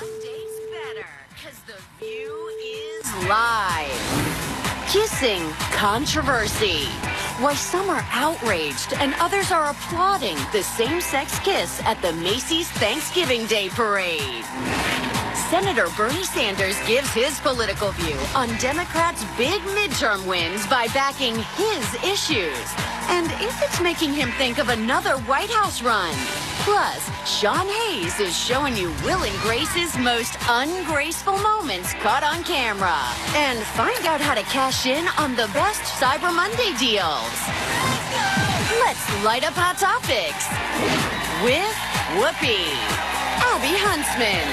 Monday's better, because The View is live. Kissing controversy. Why some are outraged and others are applauding the same-sex kiss at the Macy's Thanksgiving Day Parade. Senator Bernie Sanders gives his political view on Democrats' big midterm wins by backing his issues, and if it's making him think of another White House run. Plus, Sean Hayes is showing you Will and Grace's most ungraceful moments caught on camera. And find out how to cash in on the best Cyber Monday deals. Let's light up Hot Topics with Whoopi, Abby Huntsman,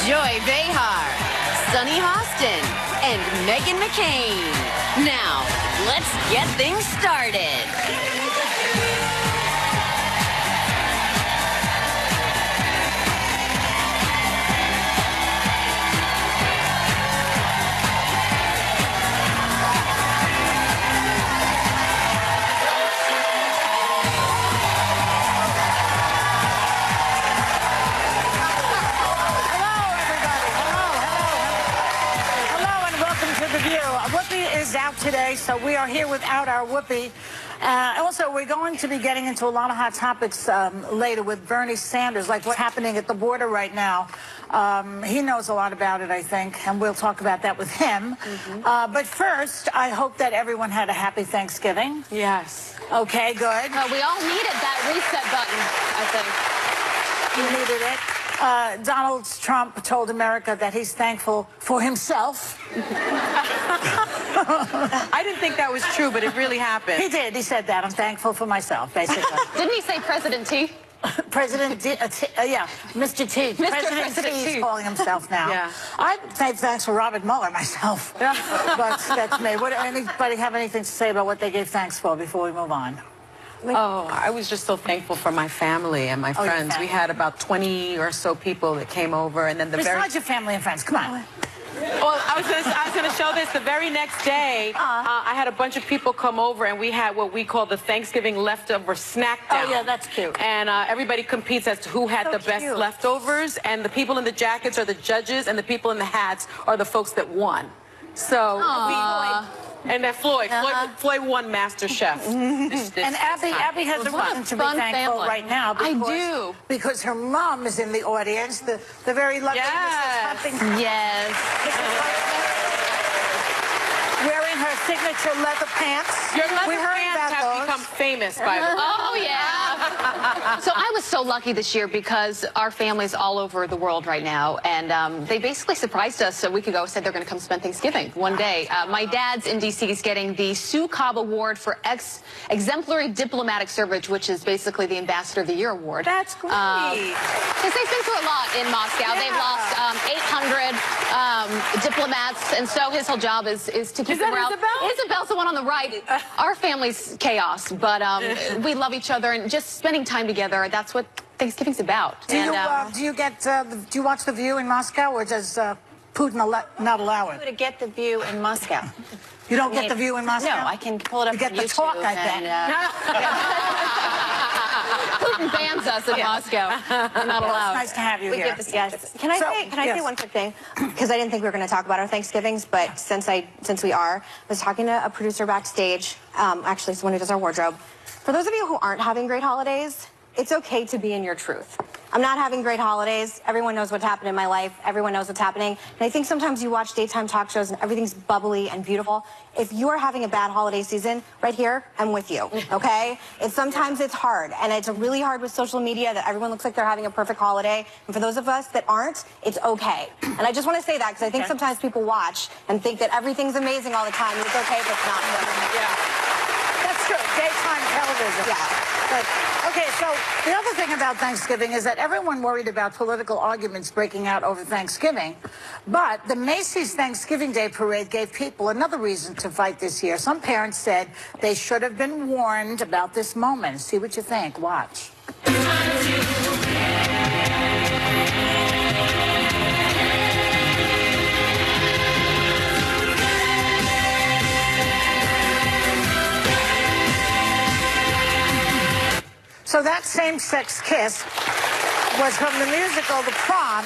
Joy Behar, Sunny Hostin, and Meghan McCain. Now, let's get things started. Whoopi is out today, so we are here without our Whoopi. Also, we're going to be getting into a lot of hot topics later with Bernie Sanders, like what's happening at the border right now. He knows a lot about it, I think, and we'll talk about that with him. But first, I hope that everyone had a happy Thanksgiving. Yes. Okay, good. We all needed that reset button, I think. You needed it. Donald Trump told America that he's thankful for himself. I didn't think that was true, but it really happened. He did. He said that. I'm thankful for myself, basically. Didn't he say President T? President T, yeah, Mr. T. President T is calling himself now. Yeah. I say thanks for Robert Mueller myself. But that's me. Would anybody have anything to say about what they gave thanks for before we move on? Oh, I was just so thankful for my family and my friends. We had about 20 or so people that came over, and then Besides your family and friends, come on. Well, I was going to show this. The very next day, I had a bunch of people come over, and we had what we call the Thanksgiving leftover snack down. Oh, yeah, that's cute. And everybody competes as to who had the best leftovers, and the people in the jackets are the judges, and the people in the hats are the folks that won. So and that Floyd won Master Chef. And Abby has a reason to be thankful right now. Because her mom is in the audience, the very lucky Mrs. Huntington. Yes. Wearing her signature leather pants. Your leather pants have become famous, by the way. Oh, yeah. So I was so lucky this year because our family's all over the world right now, and they basically surprised us a week ago, said they're going to come spend Thanksgiving one day. My dad's in D.C. He's getting the Sue Cobb Award for Exemplary Diplomatic Service, which is basically the Ambassador of the Year award. That's great. Because they've been through a lot in Moscow. Yeah. They've lost 800 diplomats, and so his whole job is to keep them around. Isabel's the one on the right. Our family's chaos, but we love each other, and just spending time together, that's what Thanksgiving's about. Do you watch The View in Moscow, or does Putin not allow it? To get The View in Moscow. You don't get The View in Moscow? No, I can pull it up you get on the YouTube. Talk, I bet. Putin bans us in Moscow. We're not allowed. It's nice to have you here. Yes. Can I say one quick thing? Because I didn't think we were going to talk about our Thanksgivings, but since we are, I was talking to a producer backstage, actually someone who does our wardrobe. For those of you who aren't having great holidays, it's okay to be in your truth. I'm not having great holidays. Everyone knows what's happened in my life. Everyone knows what's happening. And I think sometimes you watch daytime talk shows and everything's bubbly and beautiful. If you're having a bad holiday season, right here, I'm with you, okay? Sometimes it's hard, and it's really hard with social media that everyone looks like they're having a perfect holiday. And for those of us that aren't, it's okay. And I just want to say that because I think sometimes people watch and think that everything's amazing all the time, and it's okay if it's not. That's true. Daytime television. Yeah. But, okay, so the other thing about Thanksgiving is that everyone worried about political arguments breaking out over Thanksgiving. But the Macy's Thanksgiving Day Parade gave people another reason to fight this year. Some parents said they should have been warned about this moment. See what you think. Watch. So that same-sex kiss was from the musical The Prom,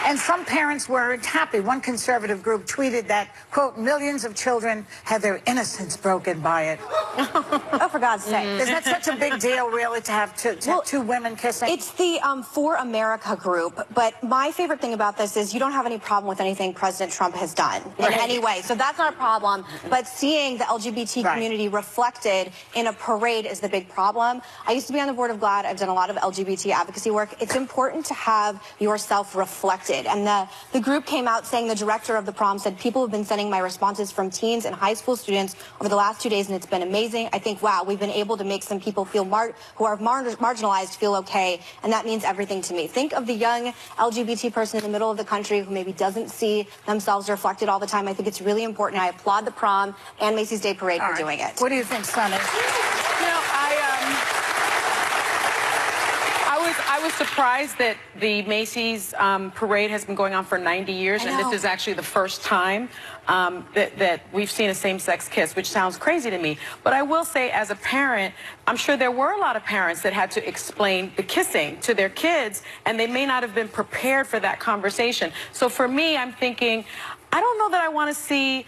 And some parents weren't happy. One conservative group tweeted that, quote, millions of children had their innocence broken by it. Oh, for God's sake. Is that such a big deal, really, to have two women kissing? It's the For America group, but my favorite thing about this is you don't have any problem with anything President Trump has done in any way, so that's not a problem. But seeing the LGBT community reflected in a parade is the big problem. I used to be on the board of GLAAD. I've done a lot of LGBT advocacy work. It's important to have yourself reflected. And the group came out saying, the director of the prom said, people have been sending my responses from teens and high school students over the last 2 days, and it's been amazing. I think, wow, we've been able to make some people feel who are marginalized feel okay, and that means everything to me. Think of the young LGBT person in the middle of the country who maybe doesn't see themselves reflected all the time. I think it's really important. I applaud the prom and Macy's Day Parade for doing it. What do you think, Sonny? You know, I was surprised that the Macy's parade has been going on for 90 years, and this is actually the first time that we've seen a same-sex kiss, which sounds crazy to me. But I will say, as a parent, I'm sure there were a lot of parents that had to explain the kissing to their kids, and they may not have been prepared for that conversation. So for me, I'm thinking, I don't know that I want to see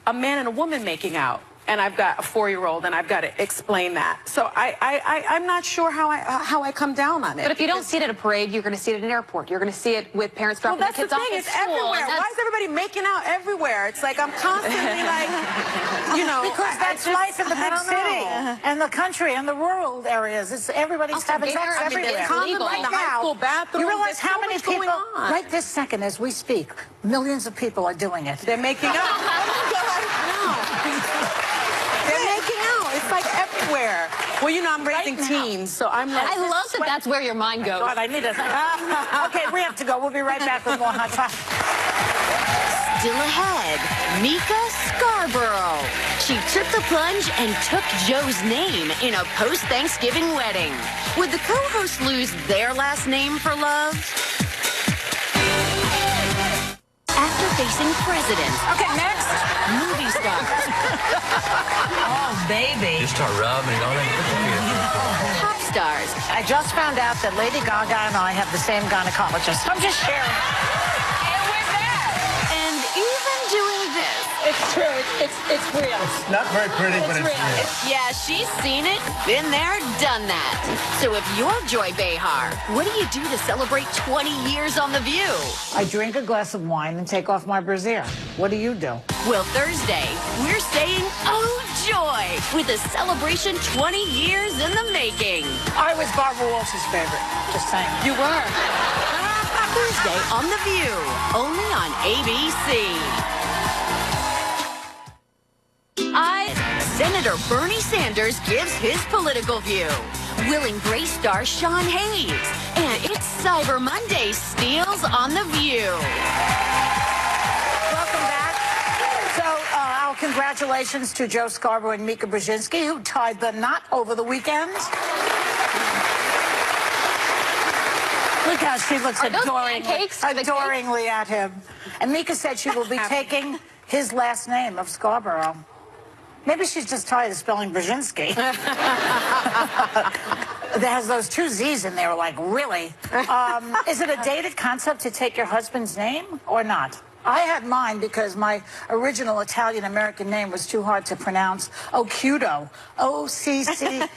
a man and a woman making out, and I've got a 4-year-old, and I've got to explain that. So I'm not sure how I come down on it. But if you don't see it at a parade, you're going to see it at an airport. You're going to see it with parents dropping their kids off at school. It's everywhere. Why is everybody making out everywhere? It's like I'm constantly like, you know. Because that's life in the big city and the country and the rural areas. It's everybody's having sex everywhere. It's legal right now. You realize how many people, right this second as we speak, millions of people are doing it. They're making out. They're making out. It's like everywhere. Well, you know, I'm raising teens, so I'm like... I love that that's where your mind goes. God, I need it. Okay, we have to go. We'll be right back with more Hot Topics. Still ahead, Mika Scarborough. She took the plunge and took Joe's name in a post-Thanksgiving wedding. Would the co-hosts lose their last name for love? After facing presidents. Okay, next. Movie stars. Oh, baby. You start rubbing it on it. Pop stars. I just found out that Lady Gaga and I have the same gynecologist. I'm just sharing. And we're there. And even doing this. It's true. It's real. It's not very pretty, but it's real. Yeah, she's seen it, been there, done that. So if you're Joy Behar, what do you do to celebrate 20 years on The View? I drink a glass of wine and take off my brassiere. What do you do? Well, Thursday, we're saying, oh, joy, with a celebration 20 years in the making. I was Barbara Walsh's favorite. Just saying. You were. Thursday on The View, only on ABC. Senator Bernie Sanders gives his political view. Will and Grace star Sean Hayes. And it's Cyber Monday steals on The View. Welcome back. So, our congratulations to Joe Scarborough and Mika Brzezinski, who tied the knot over the weekend. Look how she looks adoringly at him. And Mika said she will be taking his last name of Scarborough. Maybe she's just tired of spelling Brzezinski. There has those 2 Z's in there, like, really? Is it a dated concept to take your husband's name or not? I had mine because my original Italian-American name was too hard to pronounce. Occhiuto. O-C-C-H-I-U-T-O.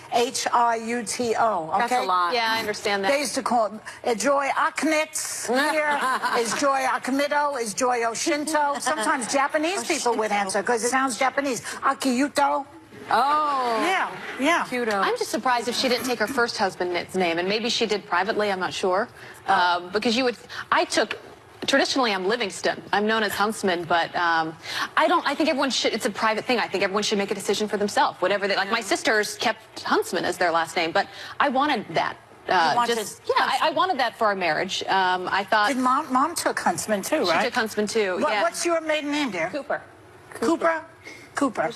Okay? That's a lot. Yeah, I understand that. They used to call it Joy Aknitz. Here is Joy Akimido, is Joy Oshinto. Sometimes Japanese people would answer because it sounds Japanese. Akiyuto. Oh. Yeah. Cute. I'm just surprised if she didn't take her first husband's name, and maybe she did privately, I'm not sure. Because traditionally, I'm Livingston. I'm known as Huntsman, but I think everyone should, it's a private thing. I think everyone should make a decision for themselves, whatever they, like my sisters kept Huntsman as their last name, but I wanted that. I wanted that for our marriage. I thought. Did mom took Huntsman too, right? She took Huntsman too, yeah. What's your maiden name, dear? Cooper. Cooper.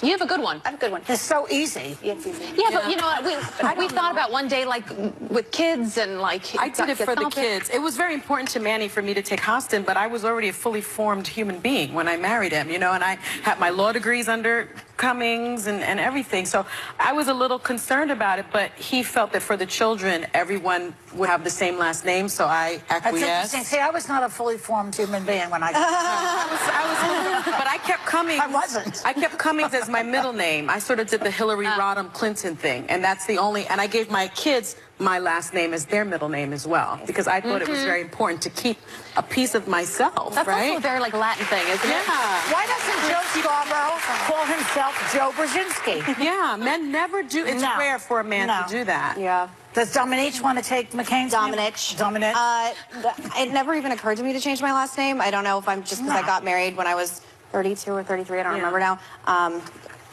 You have a good one. I have a good one. It's so easy. Yeah, but you know what? We thought about one day, like, with kids and, like... I did it for the kids. It was very important to Manny for me to take Hostin, but I was already a fully formed human being when I married him, you know, and I had my law degrees under Cummings and everything. So I was a little concerned about it, but he felt that for the children, everyone would have the same last name, so I That's acquiesced. interesting. See, I was not a fully formed human being when I... But I kept Cummings. I wasn't. I kept Cummings as my middle name. I sort of did the Hillary Rodham Clinton thing, and that's the only, and I gave my kids my last name as their middle name as well, because I thought it was very important to keep a piece of myself, That's right? also a very, like, Latin thing, isn't it? Yeah. Why doesn't Joe Scarborough call himself Joe Brzezinski? Yeah, men never do. It's No. rare for a man No. to do that. Yeah. Does Dominique want to take McCain's Dominic. name? Dominic. It never even occurred to me to change my last name. I don't know if I'm just because I got married when I was 32 or 33. I don't remember now.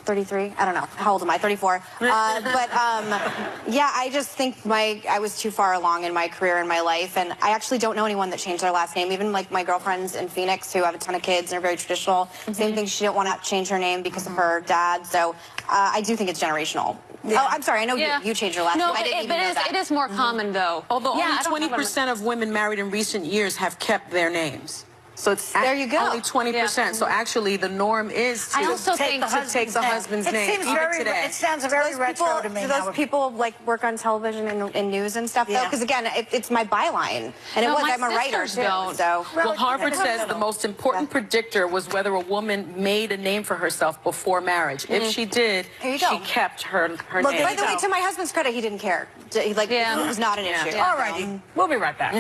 33. I don't know. How old am I? 34. Yeah, I just think I was too far along in my career and my life, and I actually don't know anyone that changed their last name. Even like my girlfriends in Phoenix who have a ton of kids and are very traditional. Same thing. She didn't want to change her name because of her dad. So I do think it's generational. Yeah. Oh, I'm sorry. I know you changed your last No, name. I didn't even know that. it is more common, though. Although I don't only have 20% of women married in recent years have kept their names. So it's There you go. only 20%. So actually, the norm is to I also think to take the husband's name. It seems even very. today. It sounds very retro to me. Do now. those people like work on television and in news and stuff though? Yeah. Because again, it's my byline, and No, my I'm a writer sisters too. don't. So Well, Harvard says the most important predictor was whether a woman made a name for herself before marriage. If she did, There you go. she kept her Well, name. by the way, to my husband's credit, he didn't care. It was not an issue. All righty. We'll be right back.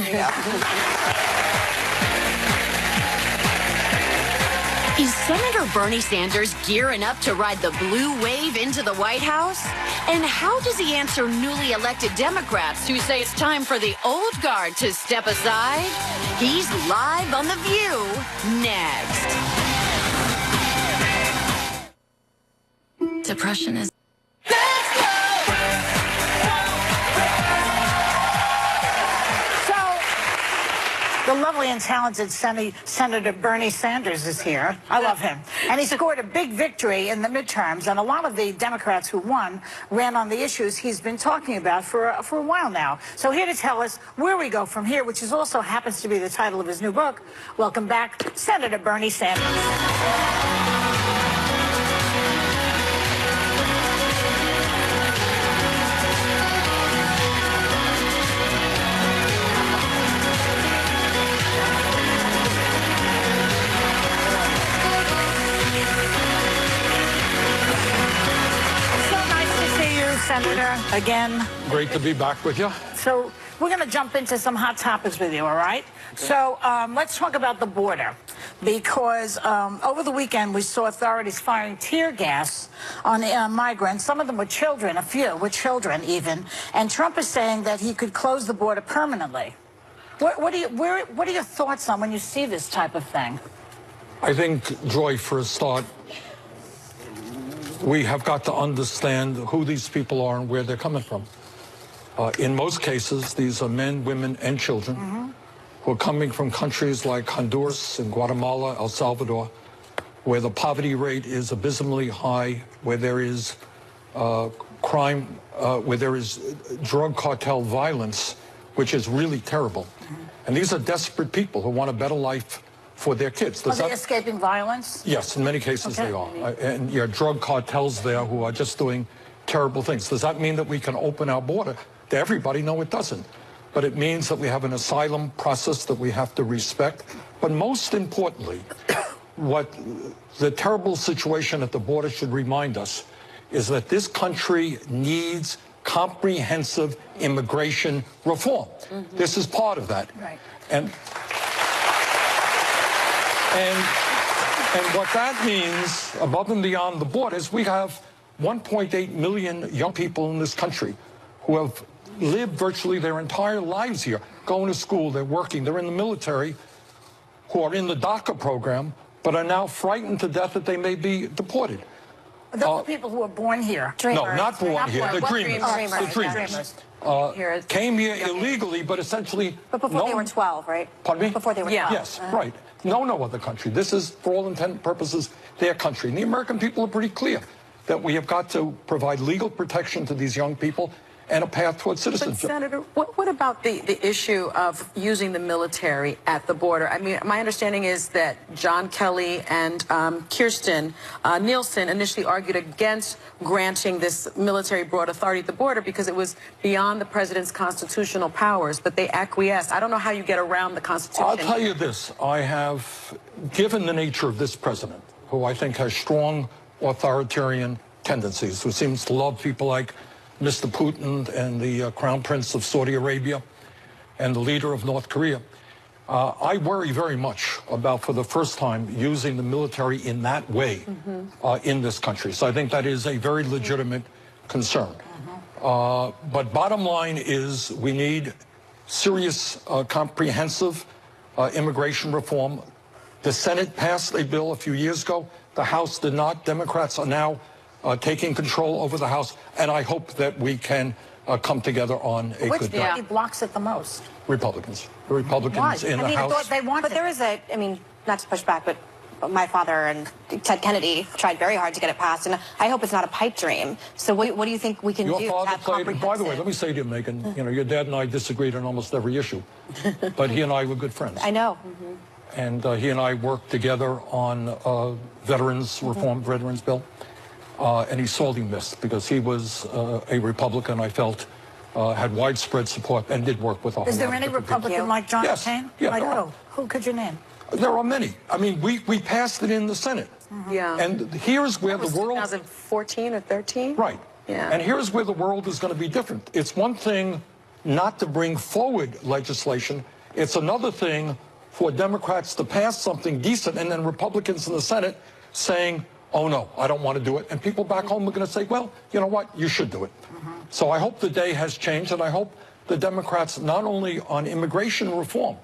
Is Senator Bernie Sanders gearing up to ride the blue wave into the White House? And how does he answer newly elected Democrats who say it's time for the old guard to step aside? He's live on The View next. Depression is... The lovely and talented Senator Bernie Sanders is here. I love him. And he scored a big victory in the midterms, and a lot of the Democrats who won ran on the issues he's been talking about for a while now. So here to tell us where we go from here, which is also happens to be the title of his new book. Welcome back, Senator Bernie Sanders. Senator, again. Great to be back with you. So we're going to jump into some hot topics with you, all right? So let's talk about the border, because over the weekend we saw authorities firing tear gas on migrants. Some of them were children, a few were children even, and Trump is saying that he could close the border permanently. What are your thoughts on when you see this type of thing? I think, Joy, for a start, we have got to understand who these people are and where they're coming from. In most cases, these are men, women, and children who are coming from countries like Honduras and Guatemala, El Salvador, where the poverty rate is abysmally high, where there is crime, where there is drug cartel violence, which is really terrible. And these are desperate people who want a better life for their kids. Are they escaping violence? Yes, in many cases they are. And you have drug cartels there who are just doing terrible things. Does that mean that we can open our border to everybody? No, it doesn't. But it means that we have an asylum process that we have to respect. But most importantly, what the terrible situation at the border should remind us is that this country needs comprehensive immigration reform. This is part of that. Right. And what that means, above and beyond the borders, we have 1.8 million young people in this country who have lived virtually their entire lives here, going to school, they're working, they're in the military, who are in the DACA program, but are now frightened to death that they may be deported. Those are people who were born here. No, not born here, the dreamers. The dreamers. Came here illegally, but essentially... But before they were 12, right? Pardon me? Before they were 12. Yes, right. No other country. This is, for all intent and purposes, their country. And the American people are pretty clear that we have got to provide legal protection to these young people, and a path towards But citizenship. Senator, what about the issue of using the military at the border? I mean, my understanding is that John Kelly and Kirsten Nielsen initially argued against granting this military broad authority at the border because it was beyond the president's constitutional powers, but they acquiesced. I don't know how you get around the Constitution. I'll tell you this. I have, given the nature of this president, who I think has strong authoritarian tendencies, who seems to love people like Mr. Putin and the Crown Prince of Saudi Arabia and the leader of North Korea, I worry very much about, for the first time, using the military in that way in this country. So I think that is a very legitimate concern. But bottom line is we need serious, comprehensive immigration reform. The Senate passed a bill a few years ago. The House did not. Democrats are now taking control over the House, and I hope that we can come together on a Which good party blocks it the most? Republicans. The Republicans in the House. But there is a, I mean, not to push back, but my father and Ted Kennedy tried very hard to get it passed, and I hope it's not a pipe dream. So what do you think we can do Your to father have played, by the way, let me say to you, Megan, you know, your dad and I disagreed on almost every issue, but he and I were good friends. I know. And he and I worked together on veterans reform, veterans bill. And he's sorely missed because he was a Republican, I felt, had widespread support and did work with a whole Is there lot of any different Republican people. like John Yes. McCain? Yeah, Like there are. who? Who could you name? There are many. I mean, we passed it in the Senate. Yeah. And here's where That was the world... 2014 or 13? Right. Yeah. And here's where the world is going to be different. It's one thing not to bring forward legislation. It's another thing for Democrats to pass something decent and then Republicans in the Senate saying, oh, no, I don't want to do it. And people back home are going to say, well, you know what, you should do it. So I hope the day has changed, and I hope the Democrats, not only on immigration reform,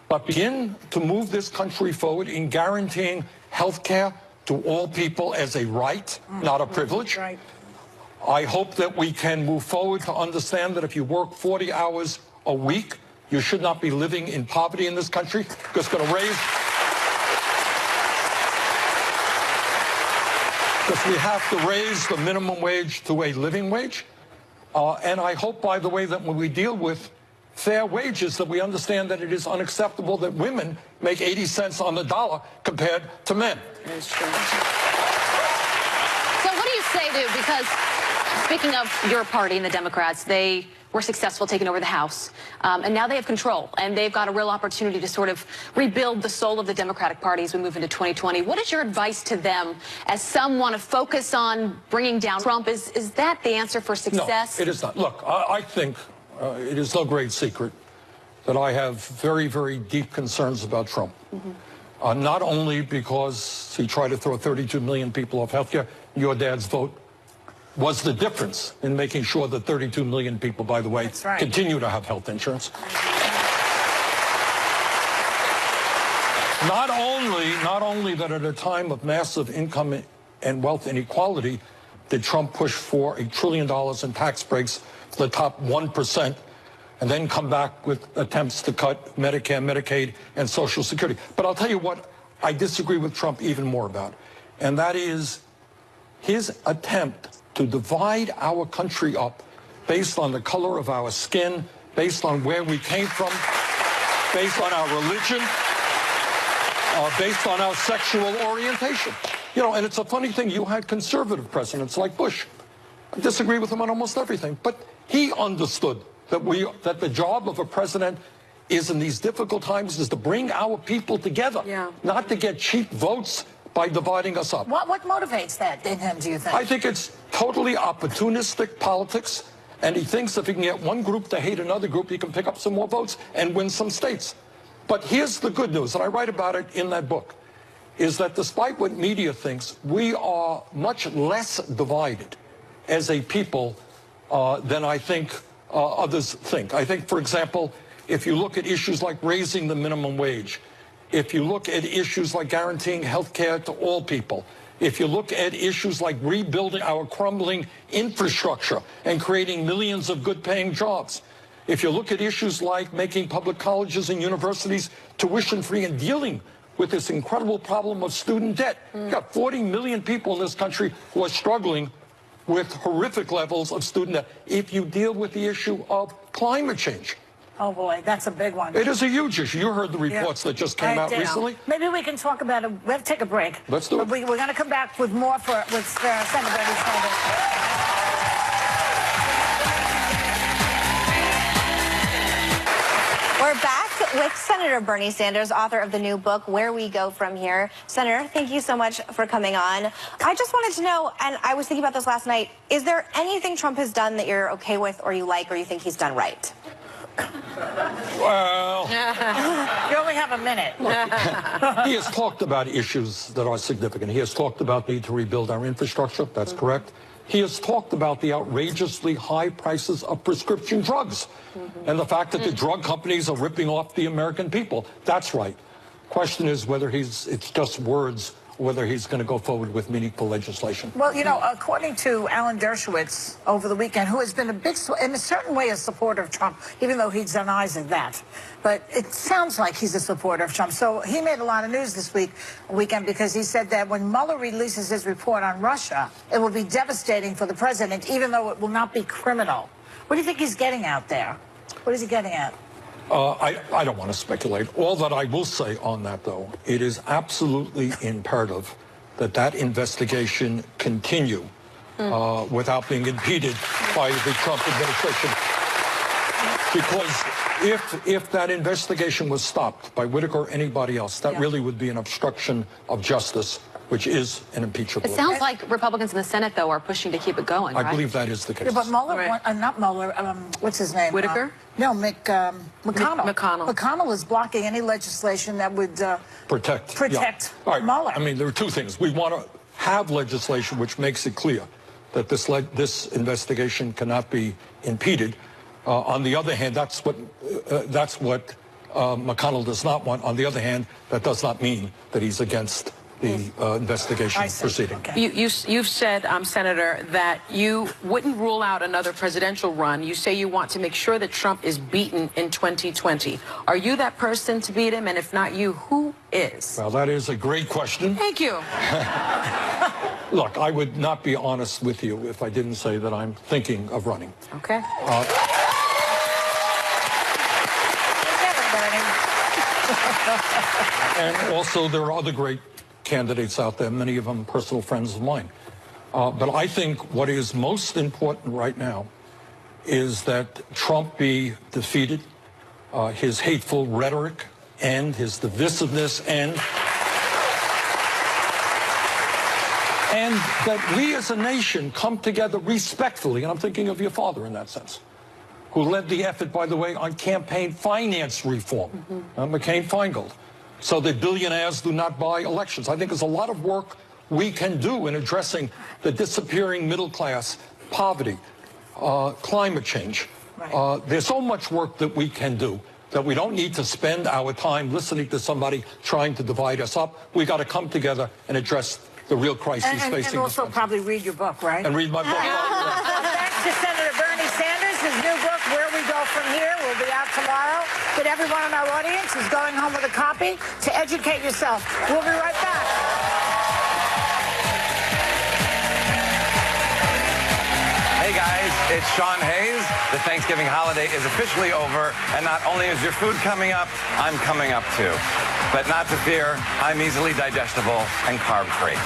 but begin to move this country forward in guaranteeing health care to all people as a right, not a privilege. Right. I hope that we can move forward to understand that if you work 40 hours a week, you should not be living in poverty in this country, because it's going to raise... Because we have to raise the minimum wage to a living wage. And I hope, by the way, that when we deal with fair wages, that we understand that it is unacceptable that women make 80 cents on the dollar compared to men. That's true. So what do you say, to, because speaking of your party and the Democrats, they were successful taking over the House, and now they have control, and they've got a real opportunity to sort of rebuild the soul of the Democratic Party as we move into 2020. What is your advice to them as some want to focus on bringing down Trump? Is that the answer for success? No, it is not. Look, I think it is no great secret that I have very, very deep concerns about Trump. Not only because he tried to throw 32 million people off health care, your dad's vote was the difference in making sure that 32 million people, by the way, right. continue to have health insurance. Not only that at a time of massive income and wealth inequality did Trump push for $1 trillion in tax breaks for the top 1%, and then come back with attempts to cut Medicare, Medicaid, and Social Security. But I'll tell you what I disagree with Trump even more about, and that is his attempt to divide our country up based on the color of our skin, based on where we came from, based on our religion, based on our sexual orientation. You know, and it's a funny thing, you had conservative presidents like Bush. I disagree with him on almost everything, but he understood that the job of a president is in these difficult times is to bring our people together, not to get cheap votes by dividing us up. What motivates that in him, do you think? I think it's totally opportunistic politics, and he thinks if he can get one group to hate another group, he can pick up some more votes and win some states. But here's the good news, and I write about it in that book, is that despite what media thinks, we are much less divided as a people than I think others think. I think, for example, if you look at issues like raising the minimum wage, if you look at issues like guaranteeing health care to all people, if you look at issues like rebuilding our crumbling infrastructure and creating millions of good-paying jobs, if you look at issues like making public colleges and universities tuition-free and dealing with this incredible problem of student debt. You've got 40 million people in this country who are struggling with horrific levels of student debt if you deal with the issue of climate change. Oh, boy, that's a big one. It is a huge issue. You heard the reports that just came out recently. Maybe we can talk about it. We have to take a break. Let's do it. We're going to come back with more with Senator Bernie Sanders. We're back with Senator Bernie Sanders, author of the new book, Where We Go From Here. Senator, thank you so much for coming on. I just wanted to know, and I was thinking about this last night, is there anything Trump has done that you're okay with or you like or you think he's done right? Well, you only have a minute. he has talked about issues that are significant. He has talked about the need to rebuild our infrastructure. That's correct. He has talked about the outrageously high prices of prescription drugs and the fact that the drug companies are ripping off the American people. That's right. Question is whether it's just words or whether he's going to go forward with meaningful legislation. Well, you know, according to Alan Dershowitz over the weekend, who has been in a certain way, a supporter of Trump, even though he denies that. But it sounds like he's a supporter of Trump. So he made a lot of news this weekend because he said that when Mueller releases his report on Russia, it will be devastating for the president, even though it will not be criminal. What do you think he's getting out there? What is he getting at? I don't want to speculate. All that I will say on that, though, it is absolutely imperative that that investigation continue without being impeded by the Trump administration. Because if that investigation was stopped by Whitaker or anybody else, that really would be an obstruction of justice, which is an impeachable. It sounds like Republicans in the Senate, though, are pushing to keep it going, I believe that is the case. Yeah, but Mueller, not Mueller, what's his name? Whitaker? No, McConnell. McConnell. McConnell is blocking any legislation that would protect All right. Mueller. I mean, there are two things. We want to have legislation which makes it clear that this investigation cannot be impeded. On the other hand, that's what McConnell does not want. On the other hand, that does not mean that he's against the investigation proceeding. Okay. You've said, Senator, that you wouldn't rule out another presidential run. You say you want to make sure that Trump is beaten in 2020. Are you that person to beat him? And if not you, who is? Well, that is a great question. Thank you. Look, I would not be honest with you if I didn't say that I'm thinking of running. Okay. And also, there are other great candidates out there, many of them personal friends of mine. But I think what is most important right now is that Trump be defeated, his hateful rhetoric and his divisiveness and that we as a nation come together respectfully, and I'm thinking of your father in that sense, who led the effort, by the way, on campaign finance reform, McCain-Feingold, so that billionaires do not buy elections. I think there's a lot of work we can do in addressing the disappearing middle class, poverty, climate change. Right. There's so much work that we can do that we don't need to spend our time listening to somebody trying to divide us up. We got to come together and address the real crises facing and also probably read your book, right? And read my book. Thanks to Senator Bernie Sanders. His new book, Where We Go From Here, will be out tomorrow. But everyone in our audience is going home with a copy to educate yourself. We'll be right back. Hey guys, it's Sean Hayes. The Thanksgiving holiday is officially over, and not only is your food coming up, I'm coming up too. But not to fear, I'm easily digestible and carb-free.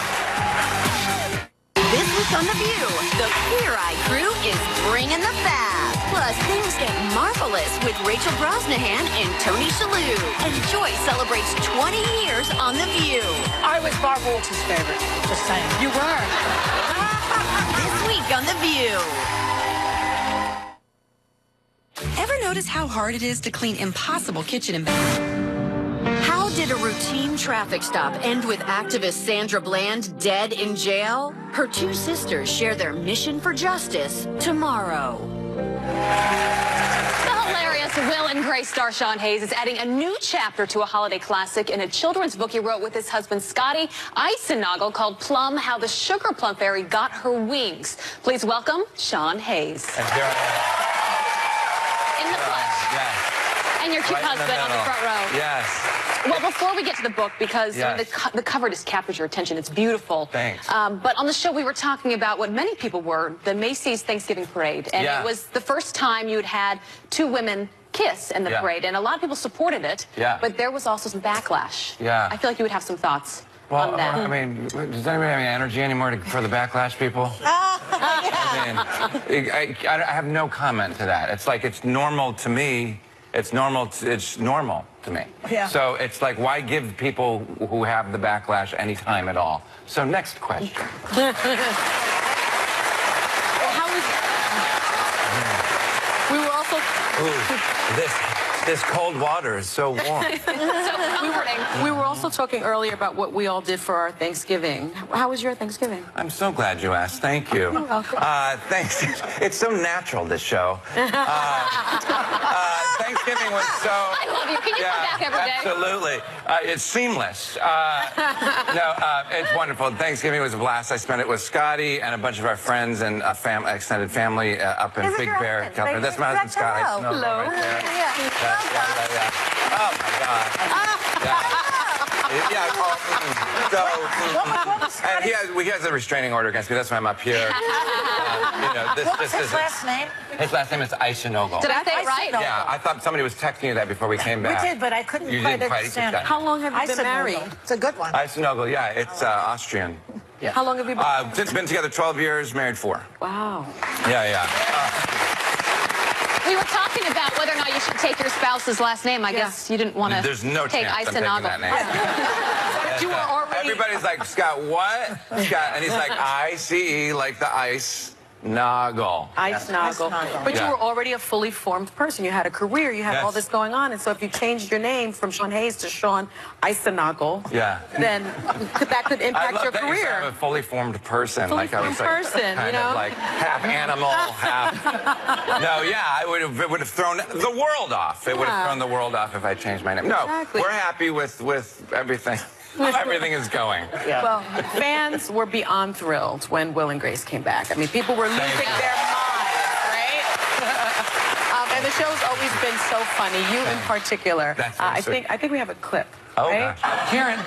This week on The View, the Queer Eye crew is bringing the fab. Plus, things get marvelous with Rachel Brosnahan and Tony Shalhoub. And Joy celebrates 20 years on The View. I was Barb Walters' favorite. Just saying. You were. This week on The View. Ever notice how hard it is to clean impossible kitchen and bathroom? How did a routine traffic stop end with activist Sandra Bland dead in jail? Her two sisters share their mission for justice tomorrow. The hilarious Will and Grace star Sean Hayes is adding a new chapter to a holiday classic in a children's book he wrote with his husband Scotty Eisenagel called Plum, How the Sugar Plum Fairy Got Her Wings. Please welcome Sean Hayes. And here I am. In the flesh. Yes. And your cute Right in the husband on the middle. front row. Yes. Well, before we get to the book, because Yes. the cover just captures your attention. It's beautiful. Thanks. But on the show, we were talking about what many people were, the Macy's Thanksgiving Parade. And it was the first time you had two women kiss in the parade. And a lot of people supported it. Yeah. But there was also some backlash. Yeah. I feel like you would have some thoughts Well, on that. I mean, does anybody have any energy anymore for the backlash people? I mean, I have no comment to that. It's like, it's normal to me. It's normal to me. Yeah. So it's like, why give people who have the backlash any time at all? So next question. Well, how was we were also Ooh, this cold water is so warm. we were also talking earlier about what we all did for our Thanksgiving. How was your Thanksgiving? I'm so glad you asked. Thank you. You're welcome. Thanks. It's so natural, this show. Thanksgiving was so... I love you. Can you come back every day? Absolutely. It's seamless. It's wonderful. Thanksgiving was a blast. I spent it with Scotty and a bunch of our friends and extended family up in Big Bear, California. That's my husband, Scott. Hello. Right there. Yeah. Oh, my God. And he has a restraining order against me. That's why I'm up here. What was his last name? His last name is Eisenogel. Did I say it right? Yeah, I thought somebody was texting you that before we came back. We did, but I couldn't You quite didn't quite understand. get that. How long have you been married? It's a good one. Eisenogel, yeah, it's Austrian. Yeah. How long have you been? Been together 12 years, married 4. Wow. Yeah. We were talking about whether or not you should take your spouse's last name. I guess you didn't want to There's no take chance I'm taking that name. But you were already... Everybody's like, Scott, what? Scott, and he's like, I-C-E, like the ice. Noggle. Eisenogel. But you Yeah. were already a fully formed person. You had a career. You had all this going on. And so if you changed your name from Sean Hayes to Sean Eisenogel, then that could impact your that you said career. I'm a fully formed person. Fully like I was formed like, person, kind you know? of like half animal, half... No, yeah, it would have thrown the world off. It would have thrown the world off if I changed my name. No, Exactly. we're happy with everything. Everything is going. Well, fans were beyond thrilled when Will and Grace came back. I mean, people were losing their minds, right? And the show's always been so funny. You in particular. I think we have a clip. Oh, right? gosh. Karen,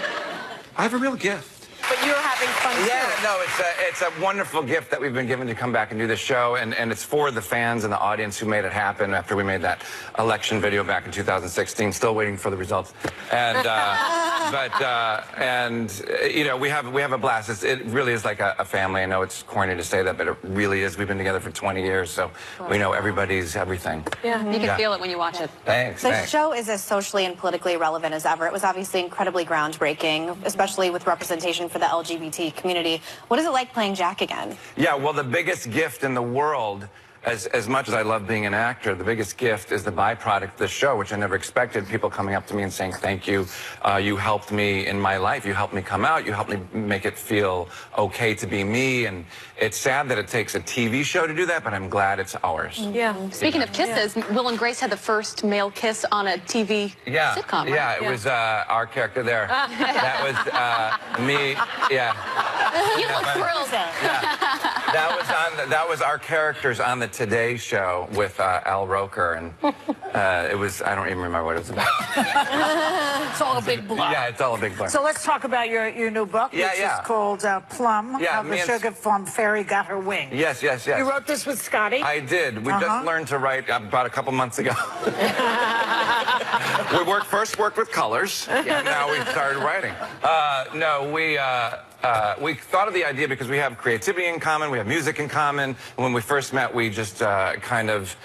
I have a real gift. But you're having fun too. Yeah, no, it's a wonderful gift that we've been given to come back and do this show, and it's for the fans and the audience who made it happen after we made that election video back in 2016. Still waiting for the results, and we have a blast. It really is like a family. I know it's corny to say that, but it really is. We've been together for 20 years, so we know everybody's everything. Yeah, you can feel it when you watch it. Thanks. The show is as socially and politically relevant as ever. It was obviously incredibly groundbreaking, especially with representation for the LGBT community. What is it like playing Jack again? Yeah, well, the biggest gift in the world, as much as I love being an actor, the biggest gift is the byproduct of the show, which I never expected. People coming up to me and saying, thank you. You helped me in my life. You helped me come out. You helped me make it feel okay to be me. And it's sad that it takes a TV show to do that, but I'm glad it's ours. Yeah. Speaking of kisses, Will and Grace had the first male kiss on a TV sitcom, right? Yeah, it was our character there. That was me. Yeah. You look thrilled. That was our characters on the Today Show with Al Roker, and it was, I don't even remember what it was about. It's all a big blur. Yeah, it's all a big blur. So let's talk about your new book, which is called Plum, How the Sugar Plum Fairy Got Her Wings. Yes. You wrote this with Scotty? I did. We just learned to write about a couple months ago. We first worked with colors, and now we started writing. We thought of the idea because we have creativity in common, we have music in common. When we first met, we just kind of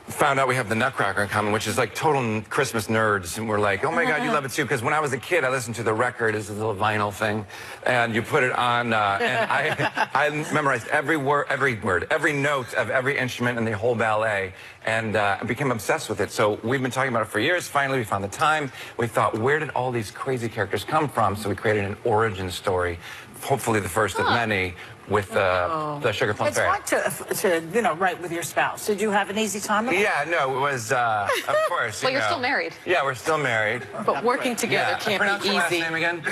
found out we have the Nutcracker in common, which is like total Christmas nerds. And we're like, oh my God, you love it too. Because when I was a kid, I listened to the record, it's a little vinyl thing. And you put it on, and I memorized every word, every note of every instrument in the whole ballet. And I became obsessed with it. So we've been talking about it for years. Finally, we found the time. We thought, where did all these crazy characters come from? So we created an origin story, hopefully the first of many, with the Sugar Plum Fairy. It's hard to write with your spouse. Did you have an easy time with it? Yeah, no, it was, of course. Well, you're still married. Yeah, we're still married. But working together can't be easy. Last name again?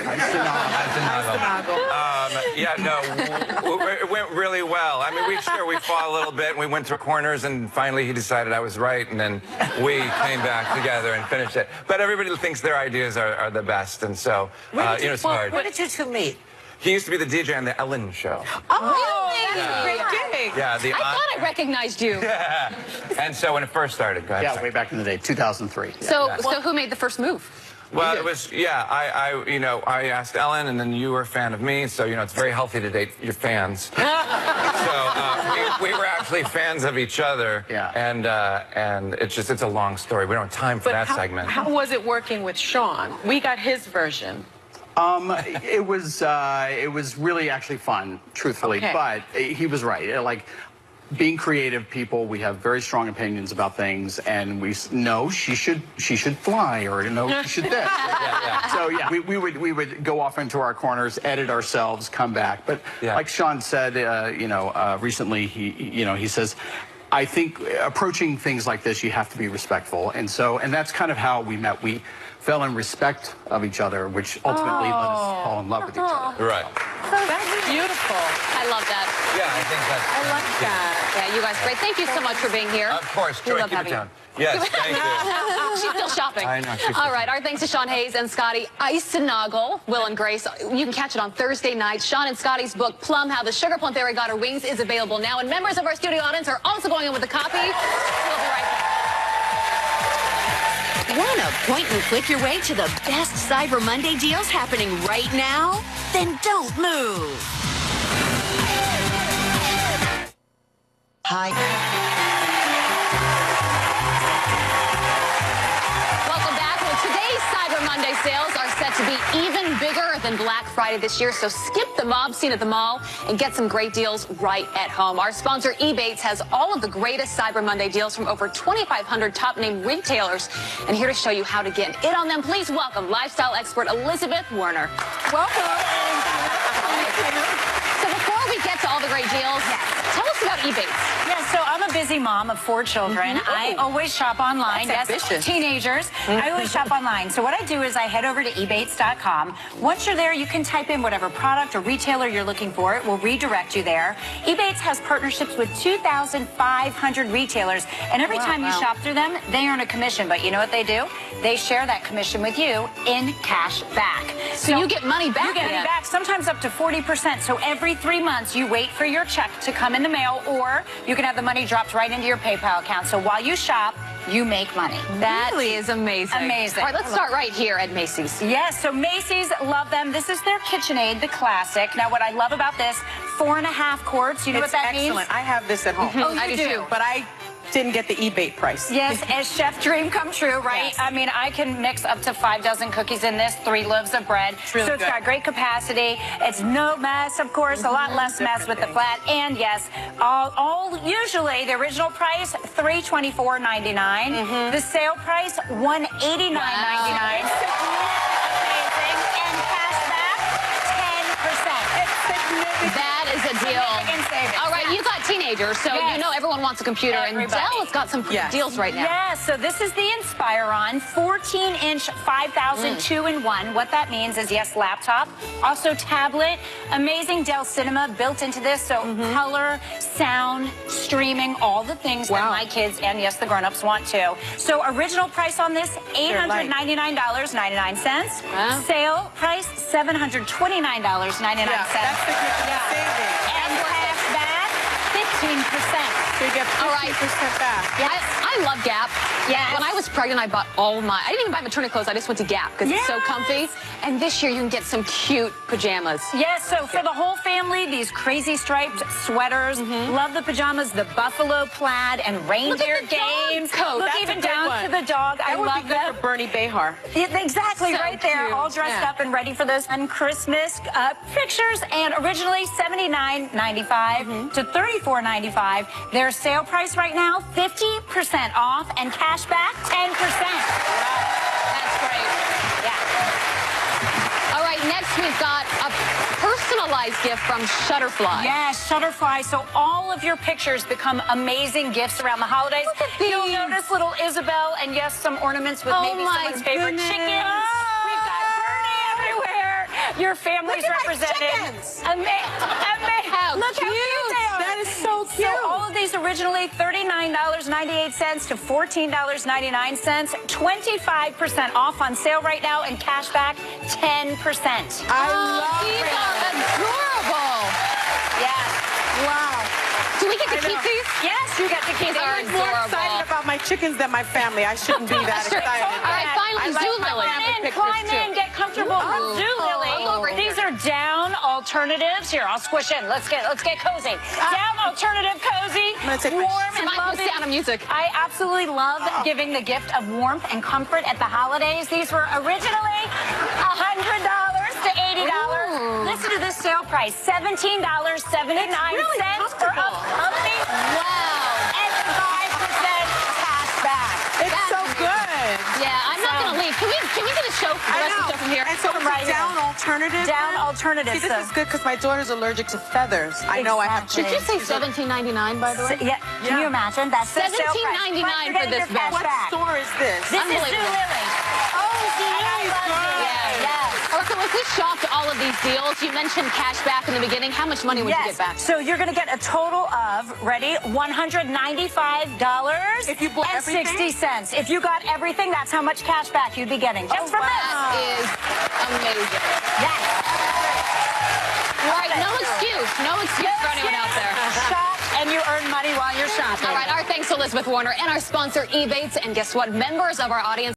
It went really well. I mean, we fought a little bit, and we went through corners, and finally he decided decided I was right, and then we came back together and finished it. But everybody thinks their ideas are the best, and so, it's hard. Where did you two meet? He used to be the DJ on The Ellen Show. Oh, really? That's a great gig. Yeah, I thought I recognized you. Yeah. And so when it first started, go ahead. Yeah, way back in the day, 2003. So who made the first move? Well, it was, I asked Ellen, and then you were a fan of me, so, it's very healthy to date your fans. So we were actually fans of each other, and it's a long story. We don't have time for that segment. How was it working with Sean? We got his version. It was really actually fun, truthfully, but he was right. Like, being creative people, we have very strong opinions about things, and we know she should fly, or no, she should this. So we would go off into our corners, edit ourselves, come back. But like Sean said, recently he says, I think approaching things like this, you have to be respectful, and that's kind of how we met. We fell in respect of each other, which ultimately let us fall in love with each other. Right. So that's beautiful. I love that. Yeah, I think that's. I love that. Yeah, you guys, great. Thank you so much for being here. Of course, Joy, keep it down. Yes, thank you. She's still shopping. I know. All right, our thanks to Sean Hayes and Scotty Eisenagel, Will and Grace. You can catch it on Thursday night. Sean and Scotty's book, Plum, How the Sugar Plum Fairy Got Her Wings, is available now. And members of our studio audience are also going in with a copy. We'll be right back. Want to point and click your way to the best Cyber Monday deals happening right now? Then don't move. Hi. Welcome back. Well, today's Cyber Monday sales are set to be even bigger than Black Friday this year, so skip the mob scene at the mall and get some great deals right at home. Our sponsor, Ebates, has all of the greatest Cyber Monday deals from over 2,500 top-name retailers. And here to show you how to get in on them, please welcome lifestyle expert Elizabeth Werner. Welcome. So before we get to all the great deals, tell us about Ebates. Yeah, so I'm a busy mom of 4 children. I always shop online. That's ambitious. Teenagers. I always shop online. So what I do is I head over to ebates.com. Once you're there, you can type in whatever product or retailer you're looking for. It will redirect you there. Ebates has partnerships with 2,500 retailers, and every time you shop through them, they earn a commission. But you know what they do? They share that commission with you in cash back. So you get money back. You get money back, sometimes up to 40%. So every 3 months, you wait for your check to come in the mail, or you can have the money dropped right into your PayPal account. So while you shop, you make money. That is amazing. Amazing. All right, let's start right here at Macy's. Yes, so Macy's, love them. This is their KitchenAid, the classic. Now, what I love about this, 4.5 quarts. You know what that means? Excellent. I have this at home. Oh, you I do too. But I didn't get the Ebate price. Yes, as chef dream come true, right? Yes. I mean, I can mix up to 5 dozen cookies in this, 3 loaves of bread. Really so it's good. got great capacity. It's no mess, of course, a lot less mess with the flat. And yes, all usually the original price, $324.99. The sale price, $189.99. Amazing. And cash back, 10%. It's significant. That is a deal. All right, you got teenagers, so you know everyone wants a computer, and Dell has got some deals right now. Yeah, so this is the Inspiron 14-inch 5,000 2-in-1. What that means is, yes, laptop, also tablet, amazing Dell Cinema built into this, so color, sound, streaming, all the things that my kids and, yes, the grown-ups want too. So original price on this, $899.99. Wow. Sale price, $729.99. That's the saving. And cash back, 15%. So you get 50% back. I love Gap. Yes. When I was pregnant, I bought all my, I didn't even buy maternity clothes, I just went to Gap because it's so comfy. And this year you can get some cute pajamas. Yes, so for the whole family, these crazy striped sweaters. Love the pajamas, the buffalo plaid and reindeer games. Coat. Look That's even a good down one. to the dog. I That would love be good them. for Bernie Behar. Exactly, So right there, cute. all dressed up and ready for those fun Christmas pictures. And originally $79.95 to $34.95. Their sale price right now, 50% off and cash back 10%. That's great. All right, next we've got a personalized gift from Shutterfly. Yes, Shutterfly. So all of your pictures become amazing gifts around the holidays. Look at these. You'll notice little Isabel and, yes, some ornaments with maybe my someone's favorite goodness. chickens. We've got Bernie everywhere. Your family's Look at my represented. chickens. How Look how cute they are. That is so cute. So all of these originally $39.98 to $14.99, 25% off on sale right now, and cash back 10%. I love These it. are adorable. Yes. Wow. Do we get to keep these? Yes, you get to keep These are I'm more adorable. excited about my chickens than my family. I shouldn't be that Sure. excited. All right, finally, Zulily. Climb in, get comfortable from Oh, Zulily. I'm over here. These are down alternatives. Here, I'll squish in. Let's get cozy. Down alternative cozy, gonna take my warm and Mine was loving. Sound of Music. I absolutely love giving the gift of warmth and comfort at the holidays. These were originally $100 to $80. Ooh. Listen to this sale price, $17.79 really for upcoming. Wow. And 5% cash back. It's so good. Yeah, I'm not going to leave. Can we get a show for the rest of the stuff from here? And so it's Right a down here. alternative. Down alternative. See, this is good because my daughter's allergic to feathers. I know I have Exactly. Did you chickens. say $17.99, by the way? Yeah, can you imagine? That's the sale price. $17.99 Plus, you're for getting this your cash vest. What back. store is this? This is Unbelievable. Zulily. Oh, Zulily. Yes. Or so if we shopped all of these deals, you mentioned cash back in the beginning. How much money would you get back? So you're going to get a total of, ready, $195 If you bought and everything? 60 cents. If you got everything, that's how much cash back you'd be getting. Just from this. That is amazing. Yes. All right, no excuse for anyone out there. Shop and you earn money while you're shopping. All right, our thanks to Elizabeth Warner and our sponsor, Ebates. And guess what? Members of our audience